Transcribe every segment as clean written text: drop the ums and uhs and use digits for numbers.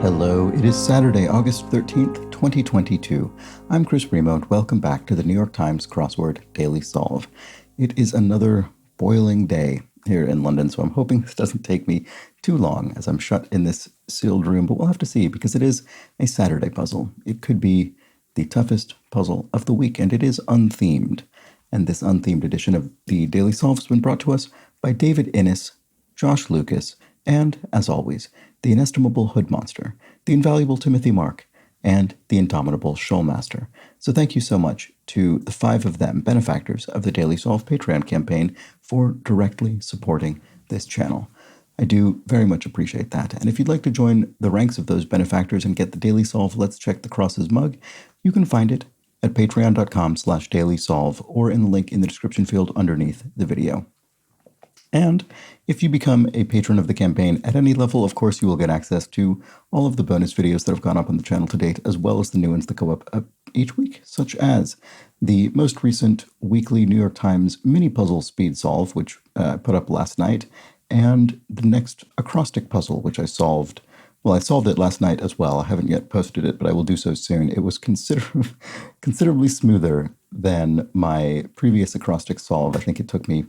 Hello, it is Saturday, August 13th, 2022. I'm Chris Bremo, and welcome back to the New York Times Crossword Daily Solve. It is another boiling day here in London, so I'm hoping this doesn't take me too long as I'm shut in this sealed room, but we'll have to see because it is a Saturday puzzle. It could be the toughest puzzle of the week, and it is unthemed. And this unthemed edition of the Daily Solve has been brought to us by David Innes, Josh Lucas, and, as always, the inestimable Hood Monster, the invaluable Timothy Mark, and the indomitable Shoalmaster. So thank you so much to the 5 of them, benefactors of the Daily Solve Patreon campaign, for directly supporting this channel. I do very much appreciate that. And if you'd like to join the ranks of those benefactors and get the Daily Solve Let's Check the Crosses mug, you can find it at patreon.com/dailysolve or in the link in the description field underneath the video. And if you become a patron of the campaign at any level, of course, you will get access to all of the bonus videos that have gone up on the channel to date, as well as the new ones that go up each week, such as the most recent weekly New York Times mini puzzle speed solve, which I put up last night, and the next acrostic puzzle, which I solved. Well, I solved it last night as well. I haven't yet posted it, but I will do so soon. It was considerably smoother than my previous acrostic solve. I think it took me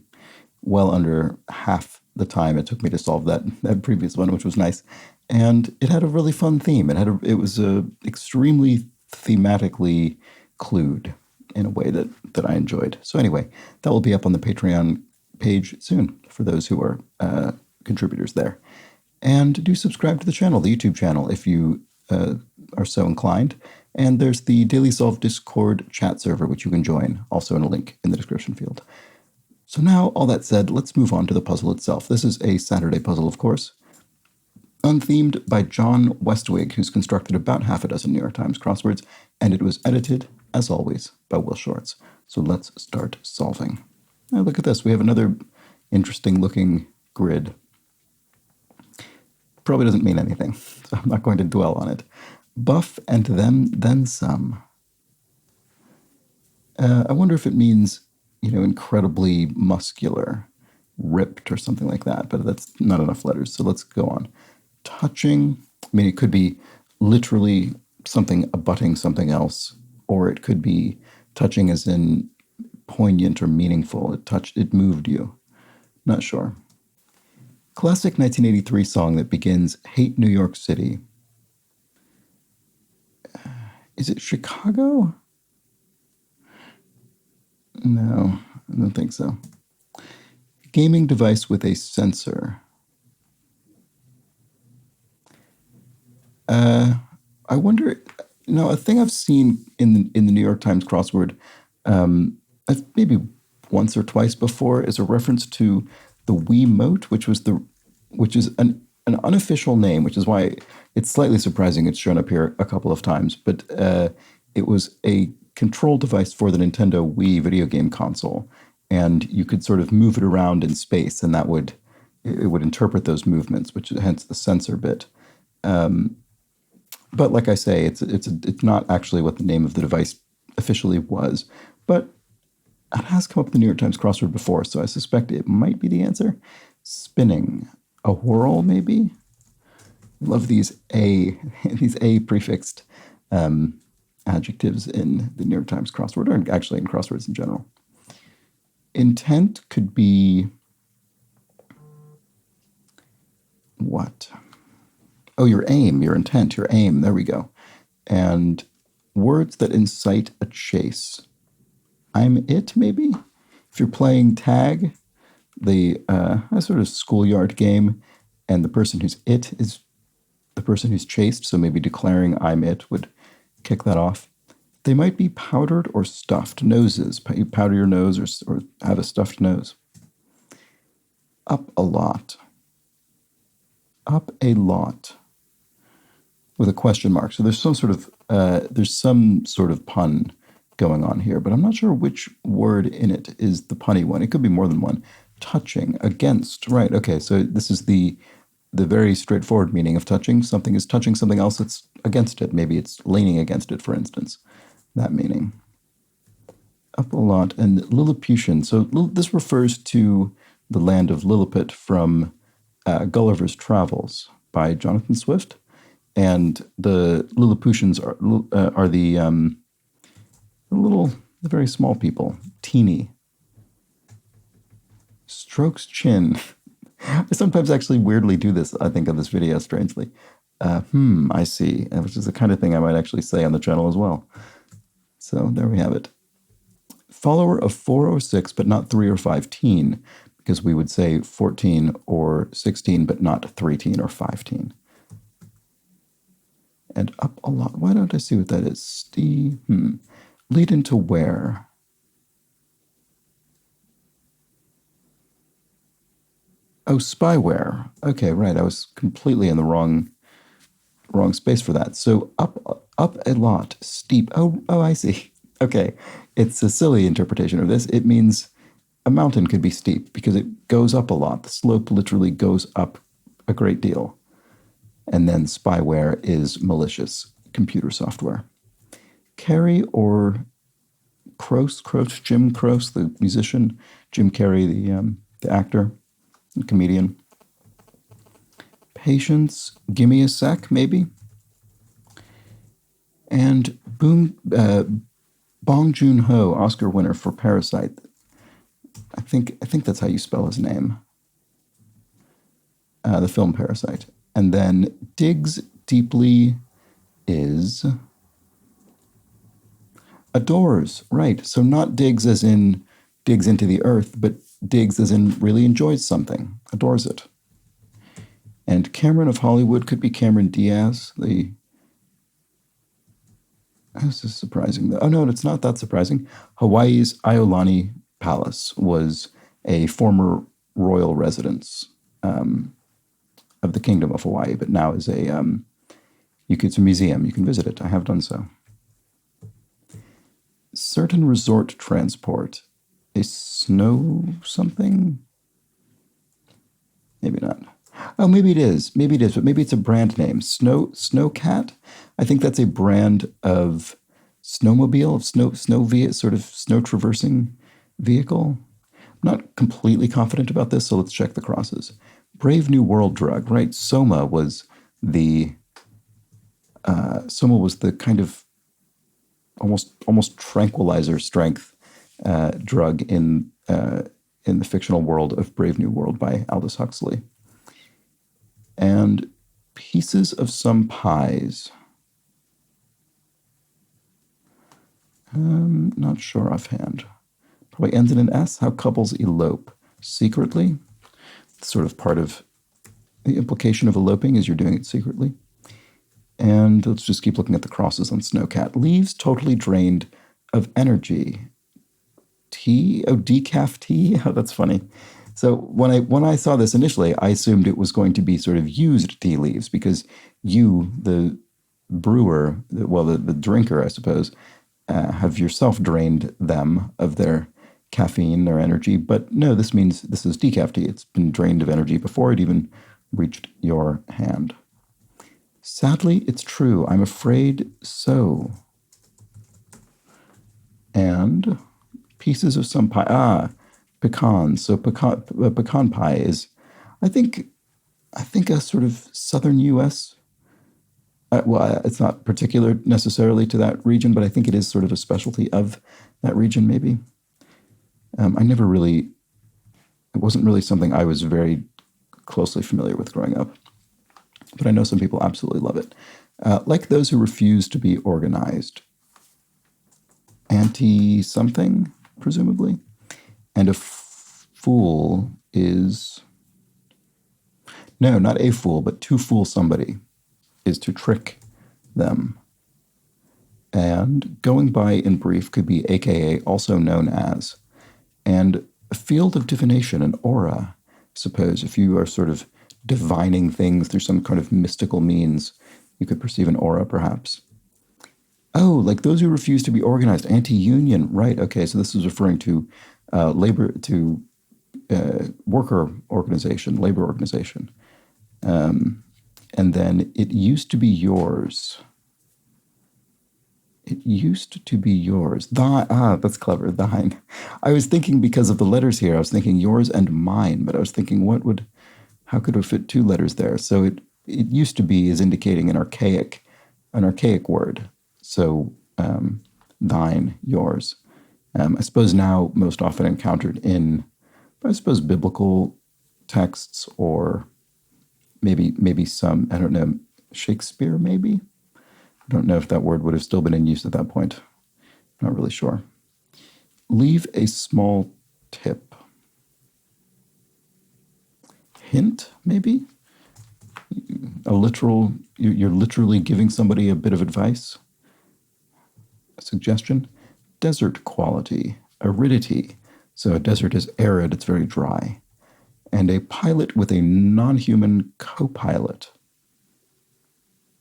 well under half the time it took me to solve that previous one, which was nice. And it had a really fun theme. It was extremely thematically clued in a way that I enjoyed. So anyway, that will be up on the Patreon page soon for those who are contributors there. And do subscribe to the channel, the YouTube channel, if you are so inclined. And there's the Daily Solve Discord chat server, which you can join, also in a link in the description field. So now, all that said, let's move on to the puzzle itself. This is a Saturday puzzle, of course, unthemed by John Westwig, who's constructed about half a dozen New York Times crosswords, and it was edited, as always, by Will Shortz. So let's start solving. Now look at this. We have another interesting-looking grid. Probably doesn't mean anything, so I'm not going to dwell on it. Buff and them, then some. I wonder if it means, incredibly muscular, ripped or something like that, but that's not enough letters, so let's go on. Touching, it could be literally something abutting something else, or it could be touching as in poignant or meaningful. It moved you. Not sure. Classic 1983 song that begins, Hate New York City. Is it Chicago? No, I don't think so. Gaming device with a sensor. I wonder, a thing I've seen in the New York Times crossword, maybe once or twice before, is a reference to the Wiimote, which is an unofficial name, which is why it's slightly surprising it's shown up here a couple of times, but it was a control device for the Nintendo Wii video game console, and you could sort of move it around in space, and it would interpret those movements, which hence the sensor bit. But like I say, it's not actually what the name of the device officially was, but it has come up in the New York Times crossword before, so I suspect it might be the answer. Spinning, a whirl, maybe. I love these A prefixed adjectives in the New York Times crossword, or actually in crosswords in general. Intent could be what? Oh, your aim, your intent, your aim. There we go. And words that incite a chase. I'm it, maybe? If you're playing tag, a sort of schoolyard game, and the person who's it is the person who's chased, so maybe declaring I'm it would kick that off. They might be powdered or stuffed noses. You powder your nose or have a stuffed nose. Up a lot. Up a lot. With a question mark. So there's some sort of pun going on here, but I'm not sure which word in it is the punny one. It could be more than one. Touching, against, right? Okay, so this is the very straightforward meaning of touching. Something is touching something else that's against it. Maybe it's leaning against it, for instance. That meaning. Up a lot. And Lilliputian. So this refers to the land of Lilliput from Gulliver's Travels by Jonathan Swift. And the Lilliputians are the very small people. Teeny. Strokes chin. I sometimes actually weirdly do this, I think, on this video, strangely. I see. Which is the kind of thing I might actually say on the channel as well. So there we have it. Follower of 4 or 6, but not 3 or 5-teen, because we would say 14 or 16, but not 3-teen or 5-teen. And up a lot. Why don't I see what that is? Lead into where? Oh, spyware. Okay, right. I was completely in the wrong space for that. So up a lot, steep. Oh, I see. Okay, it's a silly interpretation of this. It means a mountain could be steep because it goes up a lot. The slope literally goes up a great deal. And then spyware is malicious computer software. Carrey or Croce, Jim Croce, the musician, Jim Carrey, the actor, the comedian. Patience, gimme a sec, maybe. And Bong Joon-ho, Oscar winner for Parasite. I think that's how you spell his name. The film Parasite. And then digs deeply is adores, right? So not digs as in digs into the earth, but digs as in really enjoys something, adores it. And Cameron of Hollywood could be Cameron Diaz. This is surprising. Oh, no, it's not that surprising. Hawaii's Iolani Palace was a former royal residence of the Kingdom of Hawaii, but now is it's a museum. You can visit it. I have done so. Certain resort transport. A snow something? Maybe not. Oh, maybe it is, but maybe it's a brand name. Snowcat? I think that's a brand of snowmobile, of sort of snow traversing vehicle. I'm not completely confident about this, so let's check the crosses. Brave New World drug, right? Soma was the kind of almost tranquilizer strength drug in the fictional world of Brave New World by Aldous Huxley. And pieces of some pies. Not sure offhand. Probably ends in an S. How couples elope secretly. It's sort of part of the implication of eloping is you're doing it secretly. And let's just keep looking at the crosses on Snowcat. Leaves totally drained of energy. Tea? Oh, decaf tea? Oh, that's funny. So when I saw this initially, I assumed it was going to be sort of used tea leaves because you, the brewer, the drinker, I suppose, have yourself drained them of their caffeine, their energy. But no, this means this is decaf tea. It's been drained of energy before it even reached your hand. Sadly, it's true. I'm afraid so. And pieces of some pie. Pecans. So pecan pie is, I think a sort of southern U.S. It's not particular necessarily to that region, but I think it is sort of a specialty of that region, maybe. It wasn't really something I was very closely familiar with growing up, but I know some people absolutely love it. Like those who refuse to be organized. Anti-something, presumably. And a fool is... No, not a fool, but to fool somebody is to trick them. And going by in brief could be AKA, also known as. And a field of divination, an aura, I suppose, if you are sort of divining things through some kind of mystical means, you could perceive an aura, perhaps. Oh, like those who refuse to be organized, anti-union, right? Okay, so this is referring to worker organization, labor organization. And then it used to be yours. It used to be yours. That's clever, thine. I was thinking because of the letters here, I was thinking yours and mine, but I was thinking how could it fit two letters there? So it used to be is indicating an archaic word. So thine, yours. I suppose now most often encountered in, I suppose, biblical texts, or maybe some, I don't know, Shakespeare maybe? I don't know if that word would have still been in use at that point. Not really sure. Leave a small tip. Hint, maybe? You're literally giving somebody a bit of advice. A suggestion. Desert quality, aridity. So a desert is arid, it's very dry. And a pilot with a non-human co-pilot.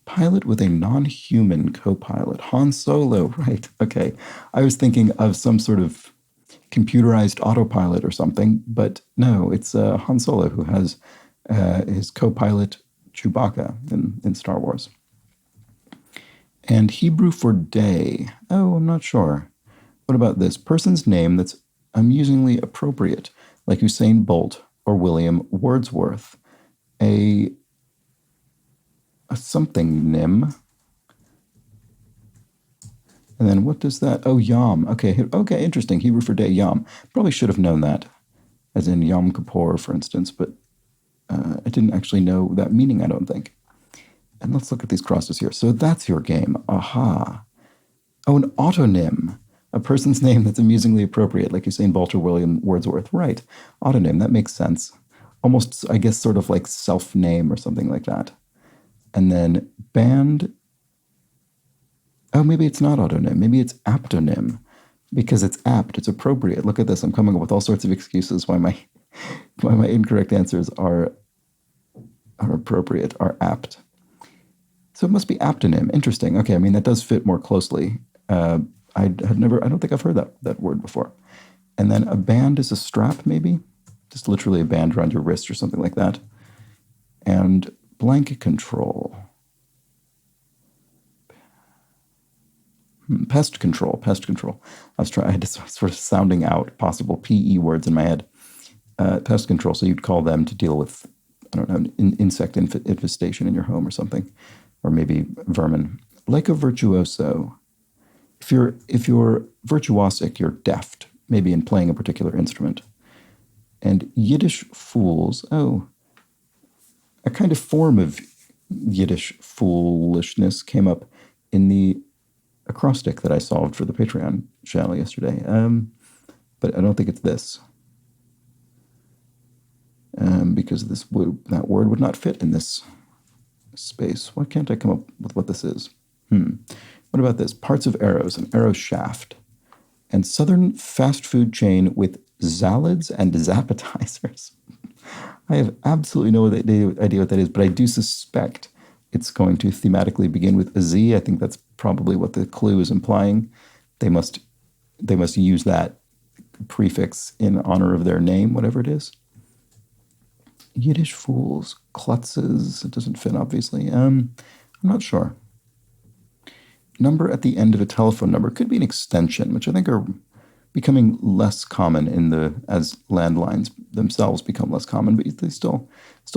Pilot with a non-human co-pilot. Han Solo, right. Okay. I was thinking of some sort of computerized autopilot or something, but no, it's Han Solo who has his co-pilot Chewbacca in Star Wars. And Hebrew for day. Oh, I'm not sure. What about this? Person's name that's amusingly appropriate, like Usain Bolt or William Wordsworth. A something nim. And then what does that? Oh, Yom. Okay, interesting. Hebrew for day, Yom. Probably should have known that, as in Yom Kippur, for instance, but I didn't actually know that meaning, I don't think. And let's look at these crosses here. So that's your game. Aha. Oh, an autonym. A person's name that's amusingly appropriate, like Usain Bolt or William Wordsworth. Right. Autonym, that makes sense. Almost, I guess, sort of like self-name or something like that. And then band. Oh, maybe it's not autonym. Maybe it's aptonym, because it's apt. It's appropriate. Look at this. I'm coming up with all sorts of excuses why my incorrect answers are appropriate, are apt. So it must be aptonym. Interesting. Okay, I mean, that does fit more closely. I don't think I've heard that word before. And then a band is a strap, maybe? Just literally a band around your wrist or something like that. And blank control. Pest control. I had to sort of sounding out possible PE words in my head. Pest control, so you'd call them to deal with, I don't know, insect infestation in your home or something. Or maybe vermin. Like a virtuoso. If you're virtuosic, you're deft, maybe in playing a particular instrument. And Yiddish fools, a kind of form of Yiddish foolishness came up in the acrostic that I solved for the Patreon channel yesterday. But I don't think it's this. Because that word would not fit in this space. Why can't I come up with what this is? What about this? Parts of arrows, an arrow shaft. And southern fast food chain with salads and zappetizers. I have absolutely no idea what that is, but I do suspect it's going to thematically begin with a Z. I think that's probably what the clue is implying. They must use that prefix in honor of their name, whatever it is. Yiddish fools, klutzes. It doesn't fit, obviously. I'm not sure. Number at the end of a telephone number could be an extension, which I think are becoming less common as landlines themselves become less common, but they still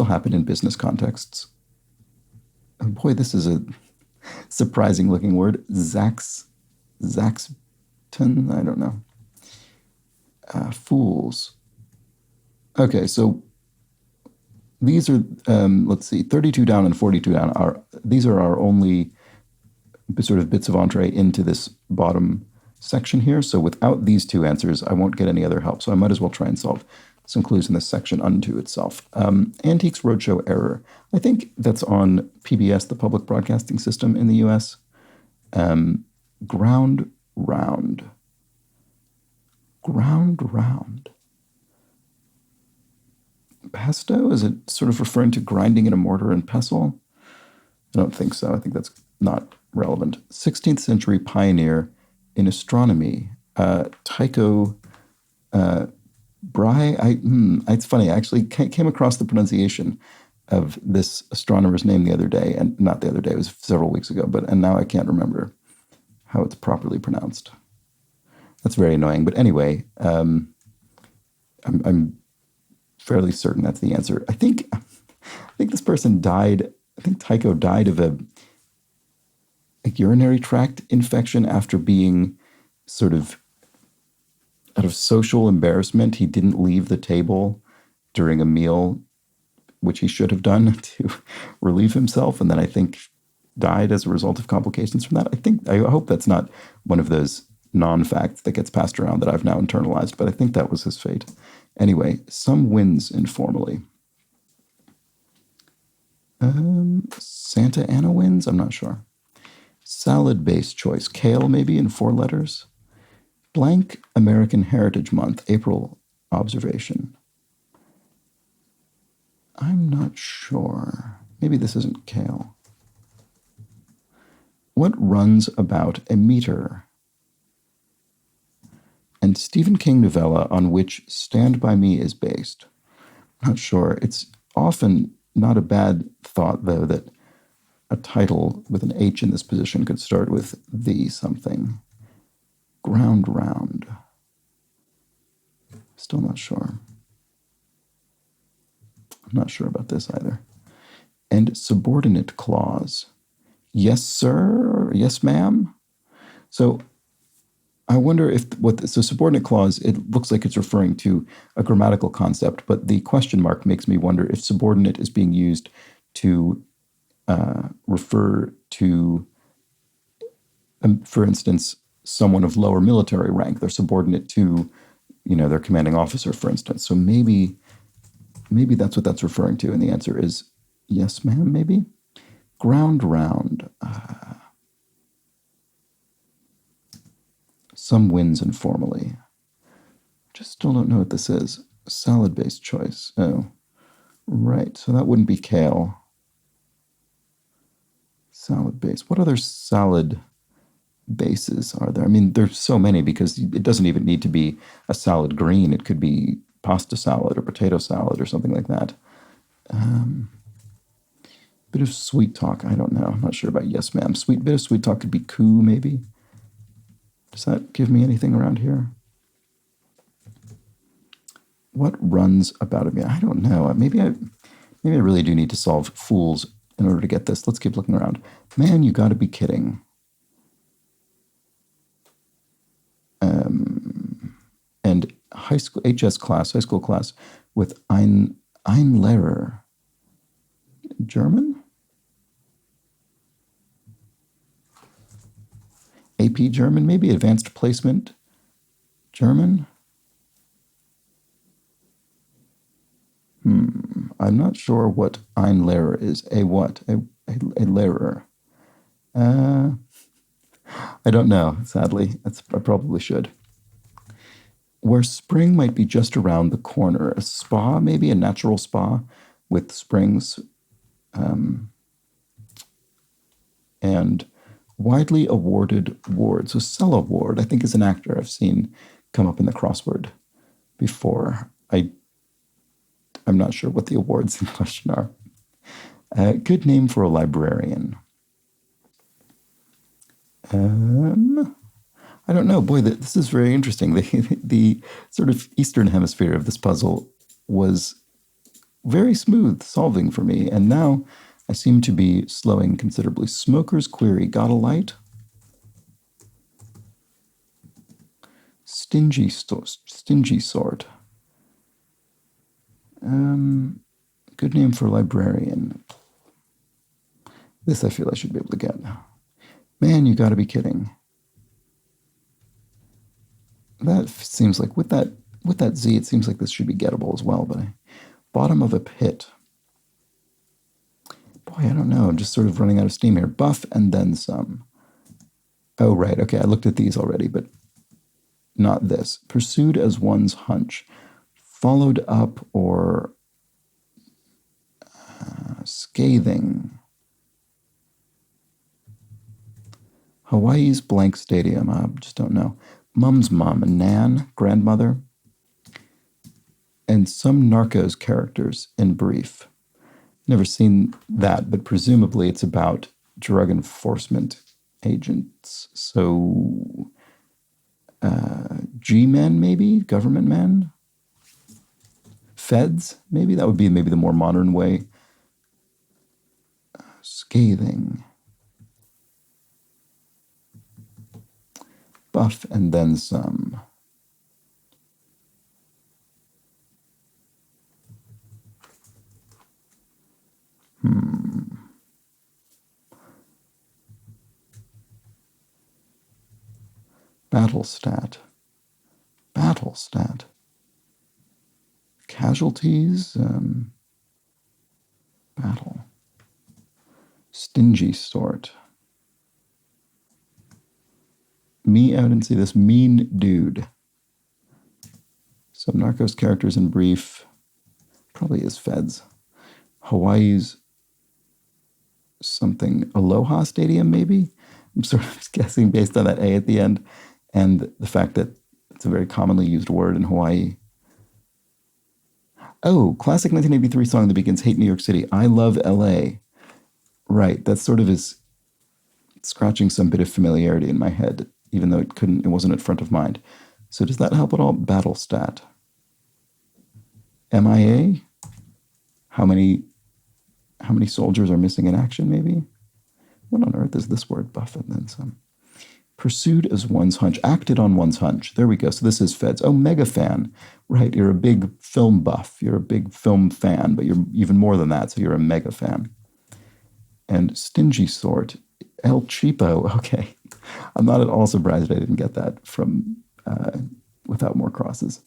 happen in business contexts. Oh boy, this is a surprising looking word. Zaxton, I don't know. Fools. Okay, so these are, let's see, 32 down and 42 down these are our only sort of bits of entree into this bottom section here. So without these two answers, I won't get any other help. So I might as well try and solve some clues in this section unto itself. Antiques Roadshow error. I think that's on PBS, the public broadcasting system in the U.S. Ground round. Pesto? Is it sort of referring to grinding in a mortar and pestle? I don't think so. I think that's not relevant. 16th century pioneer in astronomy, Tycho Brahe. It's funny. I actually came across the pronunciation of this astronomer's name the other day, and not the other day. It was several weeks ago. And now I can't remember how it's properly pronounced. That's very annoying. But anyway, I'm fairly certain that's the answer. I think this person died I think Tycho died of a urinary tract infection after being sort of out of social embarrassment. He didn't leave the table during a meal, which he should have done to relieve himself, and then I think died as a result of complications from that. I hope that's not one of those non-facts that gets passed around that I've now internalized, but I think that was his fate. Anyway, some wins informally. Santa Ana wins? I'm not sure. Salad-based choice. Kale, maybe, in 4 letters. Blank American Heritage Month, April observation. I'm not sure. Maybe this isn't kale. What runs about a meter? And Stephen King novella on which Stand By Me is based. Not sure. It's often not a bad thought, though, that a title with an H in this position could start with the something. Ground round. Still not sure. I'm not sure about this either. And subordinate clause. Yes, sir, or yes, ma'am. So I wonder if so subordinate clause, it looks like it's referring to a grammatical concept, but the question mark makes me wonder if subordinate is being used to refer to, for instance, someone of lower military rank. They're subordinate to, their commanding officer, for instance. So maybe that's what that's referring to, and the answer is yes, ma'am, maybe? Ground round. Some wins informally. Just still don't know what this is. Salad-based choice. Oh, right. So that wouldn't be kale. Salad-based. What other salad bases are there? I mean, there's so many because it doesn't even need to be a salad green. It could be pasta salad or potato salad or something like that. Bit of sweet talk. I don't know. I'm not sure about yes, ma'am. Bit of sweet talk could be coo, maybe. Does that give me anything around here? What runs about it? I don't know. Maybe I really do need to solve fools in order to get this. Let's keep looking around. Man, you got to be kidding. And high school class with ein Lehrer. German? AP German, maybe advanced placement German? I'm not sure what ein Lehrer is. A what? A Lehrer. I don't know, sadly. I probably should. Where spring might be just around the corner. A spa, maybe a natural spa with springs. And widely awarded award. So Cell Award, I think, is an actor I've seen come up in the crossword before. I'm not sure what the awards in question are. Good name for a librarian. I don't know. Boy, this is very interesting. The sort of Eastern hemisphere of this puzzle was very smooth solving for me, and now I seem to be slowing considerably. Smoker's query. Got a light? Stingy sort. Good name for librarian. This I feel I should be able to get. Man, you gotta be kidding. That seems like, with that Z, it seems like this should be gettable as well, but bottom of a pit. Boy, I don't know. I'm just sort of running out of steam here. Buff and then some. Oh, right. Okay, I looked at these already, but not this. Pursued as one's hunch. Followed up or scathing. Hawaii's blank stadium. I just don't know. Mum's mom, Nan, grandmother. And some Narcos characters in brief. Never seen that, but presumably it's about drug enforcement agents. So, G-men, maybe? Government men? Feds, maybe? That would be maybe the more modern way. scathing, buff and then some. Battle stat. Battle stat. Casualties. Battle. Stingy sort. I didn't see this. Mean dude. Some Narcos characters in brief. Probably is Feds. Hawaii's something. Aloha Stadium, maybe? I'm sort of guessing based on that A at the end and the fact that it's a very commonly used word in Hawaii. Oh, classic 1983 song that begins Hate New York City. I love LA. Right, that sort of is scratching some bit of familiarity in my head, even though it wasn't at front of mind. So does that help at all? Battle stat. MIA? How many soldiers are missing in action, maybe? What on earth is this word? Buff and then some. Pursued as one's hunch. Acted on one's hunch. There we go. So this is Feds. Oh, mega fan. Right, you're a big film buff. You're a big film fan, but you're even more than that, so you're a mega fan. And stingy sort. El Cheapo. Okay. I'm not at all surprised I didn't get that from without more crosses.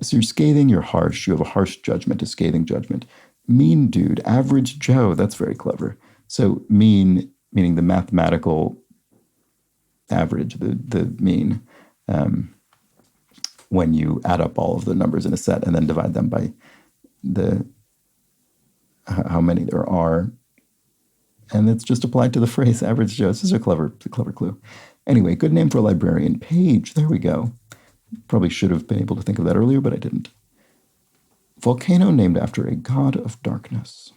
So you're scathing, you're harsh. You have a harsh judgment, a scathing judgment. Mean dude. Average Joe. That's very clever. So mean, meaning the mathematical average, the mean, when you add up all of the numbers in a set and then divide them by how many there are. And it's just applied to the phrase average Joe. This is a clever clue. Anyway, good name for a librarian. Page. There we go. Probably should have been able to think of that earlier, but I didn't. Volcano named after a god of darkness.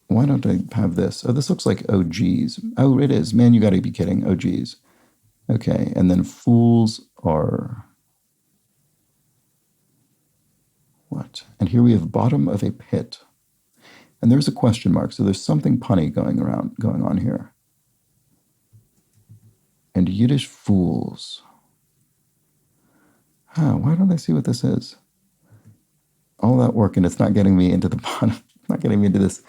Why don't I have this? Oh, this looks like OGs. Oh, it is. Man, you got to be kidding. OGs. Okay, and then fools are... what? And here we have bottom of a pit. And there's a question mark, so there's something punny going on here. And Yiddish fools. Oh, why don't I see what this is? All that work, and it's not getting me into the bottom. Not getting me into this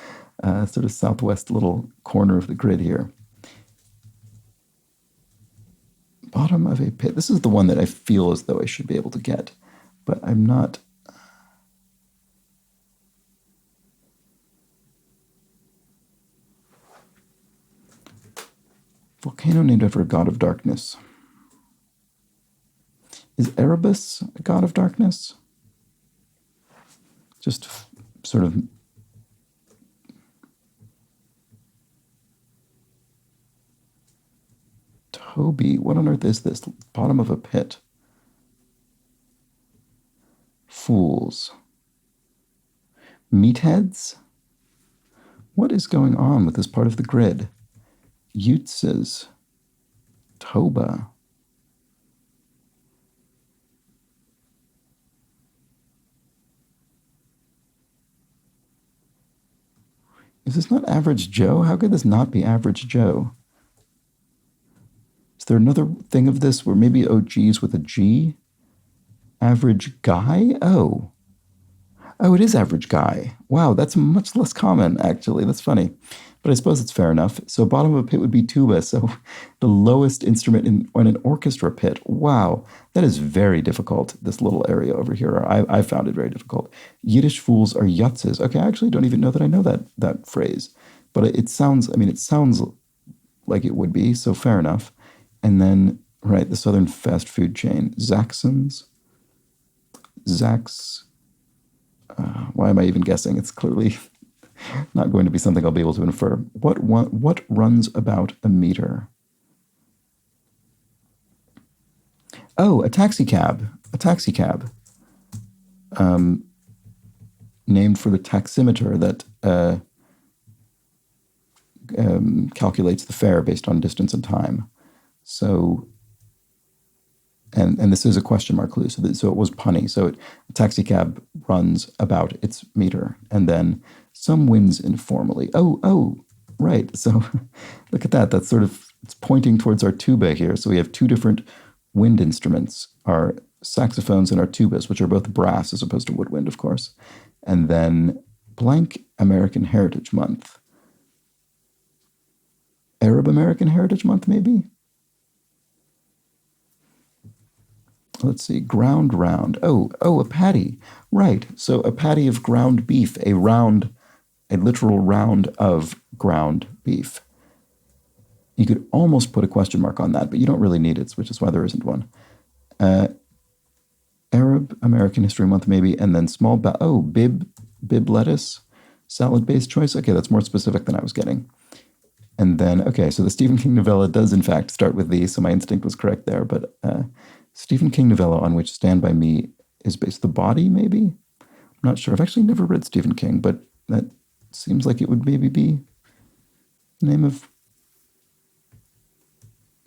sort of southwest little corner of the grid here. Bottom of a pit. This is the one that I feel as though I should be able to get, but I'm not. Volcano named after a god of darkness. Is Erebus a god of darkness? Just sort of... Toby, what on earth is this? Bottom of a pit. Fools. Meatheads? What is going on with this part of the grid? Utzes. Toba. Is this not Average Joe? How could this not be Average Joe? Is there another thing of this where maybe OGs with a G? Average Guy? Oh, it is Average Guy. Wow, that's much less common, actually. That's funny. But I suppose it's fair enough. So bottom of a pit would be tuba. So the lowest instrument in an orchestra pit. Wow, that is very difficult, this little area over here. I found it very difficult. Yiddish fools are yutzes. Okay, I actually don't even know that I know that phrase. But it sounds like it would be, so fair enough. And then, right, the southern fast food chain. Zaxxons. Zax. Why am I even guessing? It's clearly not going to be something I'll be able to infer. What runs about a meter? Oh, a taxi cab. A taxi cab. Named for the taximeter that calculates the fare based on distance and time. So, and this is a question mark clue, so it was punny. So a taxi cab runs about its meter, and then Some winds informally. Oh, right. So look at that. That's sort of, it's pointing towards our tuba here. So we have two different wind instruments, our saxophones and our tubas, which are both brass as opposed to woodwind, of course. And then blank American Heritage Month. Arab American Heritage Month, maybe? Let's see, ground round. Oh, a patty. Right. So a patty of ground beef, a literal round of ground beef. You could almost put a question mark on that, but you don't really need it, which is why there isn't one. Arab American History Month, maybe, and then bib lettuce, salad-based choice. Okay, that's more specific than I was getting. And then, okay, so the Stephen King novella does in fact start with these, so my instinct was correct there, but Stephen King novella on which Stand By Me is based. The Body, maybe? I'm not sure. I've actually never read Stephen King, but that seems like it would maybe be the name of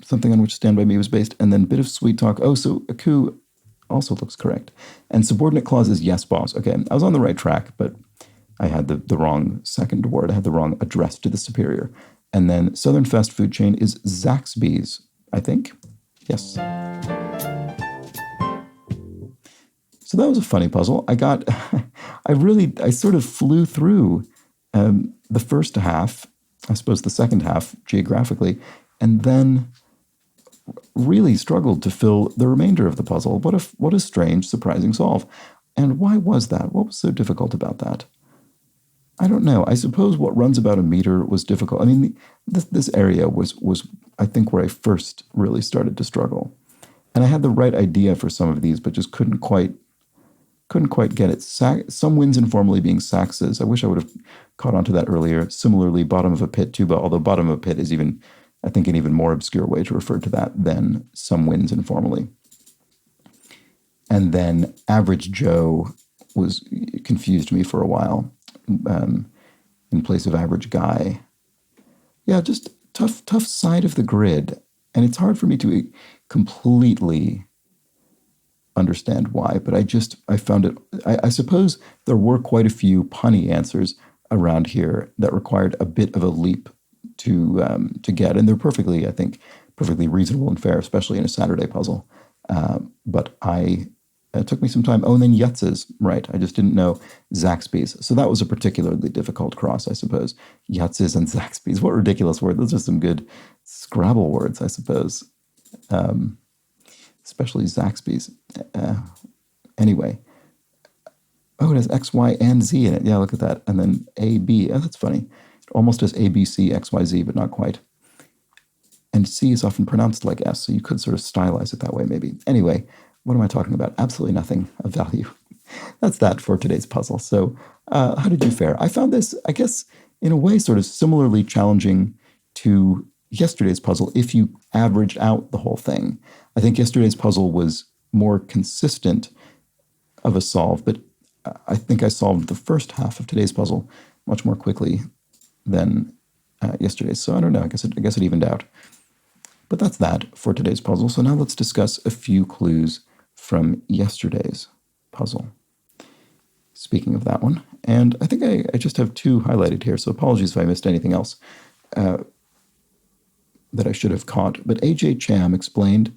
something on which Stand By Me was based. And then Bit of Sweet Talk. Oh, so a coup also looks correct. And subordinate clause is yes, boss. Okay, I was on the right track, but I had the wrong second word. I had the wrong address to the superior. And then Southern fast food chain is Zaxby's, I think. Yes. So that was a funny puzzle. I sort of flew through the first half, I suppose the second half geographically, and then really struggled to fill the remainder of the puzzle. What a strange, surprising solve. And why was that? What was so difficult about that? I don't know. I suppose what runs about a meter was difficult. I mean, this area was I think where I first really started to struggle. And I had the right idea for some of these, but just couldn't quite get it. Some winds informally being saxes. I wish I would have caught on to that earlier. Similarly, bottom of a pit tuba, although bottom of a pit is I think an even more obscure way to refer to that than some winds informally. And then Average Joe confused me for a while in place of Average Guy. Yeah, just tough side of the grid. And it's hard for me to completely understand why, but I found it, I suppose there were quite a few punny answers around here that required a bit of a leap to get, and they're perfectly reasonable and fair, especially in a Saturday puzzle. But it took me some time. Oh, and then Yutz's, right. I just didn't know Zaxby's. So that was a particularly difficult cross, I suppose. Yutz's and Zaxby's. What ridiculous word. Those are some good Scrabble words, I suppose. Especially Zaxby's. Anyway. Oh, it has X, Y, and Z in it. Yeah, look at that. And then A, B. Oh, that's funny. It almost has A, B, C, X, Y, Z, but not quite. And C is often pronounced like S, so you could sort of stylize it that way, maybe. Anyway, what am I talking about? Absolutely nothing of value. That's that for today's puzzle. So how did you fare? I found this, I guess, in a way, sort of similarly challenging to yesterday's puzzle if you averaged out the whole thing. I think yesterday's puzzle was more consistent of a solve, but I think I solved the first half of today's puzzle much more quickly than yesterday's. So I don't know. I guess it evened out. But that's that for today's puzzle. So now let's discuss a few clues from yesterday's puzzle. Speaking of that one, and I think I just have two highlighted here, so apologies if I missed anything else that I should have caught. But AJ Cham explained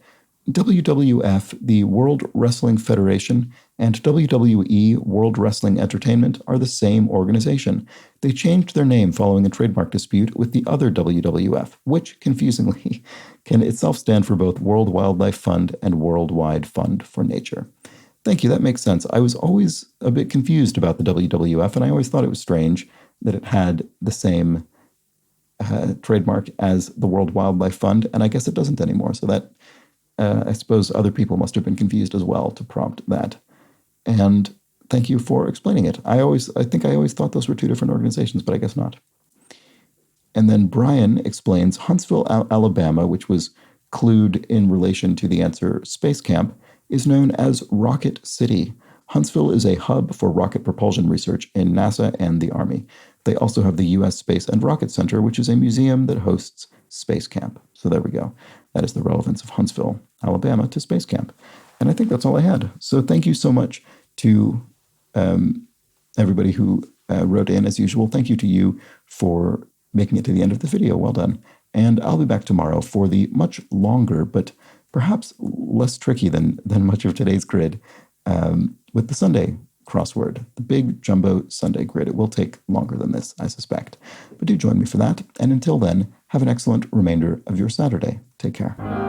WWF, the World Wrestling Federation, and WWE, World Wrestling Entertainment, are the same organization. They changed their name following a trademark dispute with the other WWF, which, confusingly, can itself stand for both World Wildlife Fund and Worldwide Fund for Nature. Thank you, that makes sense. I was always a bit confused about the WWF, and I always thought it was strange that it had the same trademark as the World Wildlife Fund, and I guess it doesn't anymore, so that I suppose other people must have been confused as well to prompt that. And thank you for explaining it. I think I always thought those were two different organizations, but I guess not. And then Brian explains Huntsville, Alabama, which was clued in relation to the answer Space Camp, is known as Rocket City. Huntsville is a hub for rocket propulsion research in NASA and the Army. They also have the U.S. Space and Rocket Center, which is a museum that hosts Space Camp. So there we go. That is the relevance of Huntsville, Alabama to Space Camp. And I think that's all I had. So thank you so much to everybody who wrote in as usual. Thank you to you for making it to the end of the video. Well done. And I'll be back tomorrow for the much longer, but perhaps less tricky than much of today's grid, with the Sunday crossword, the big jumbo Sunday grid. It will take longer than this, I suspect. But do join me for that. And until then, have an excellent remainder of your Saturday. Take care.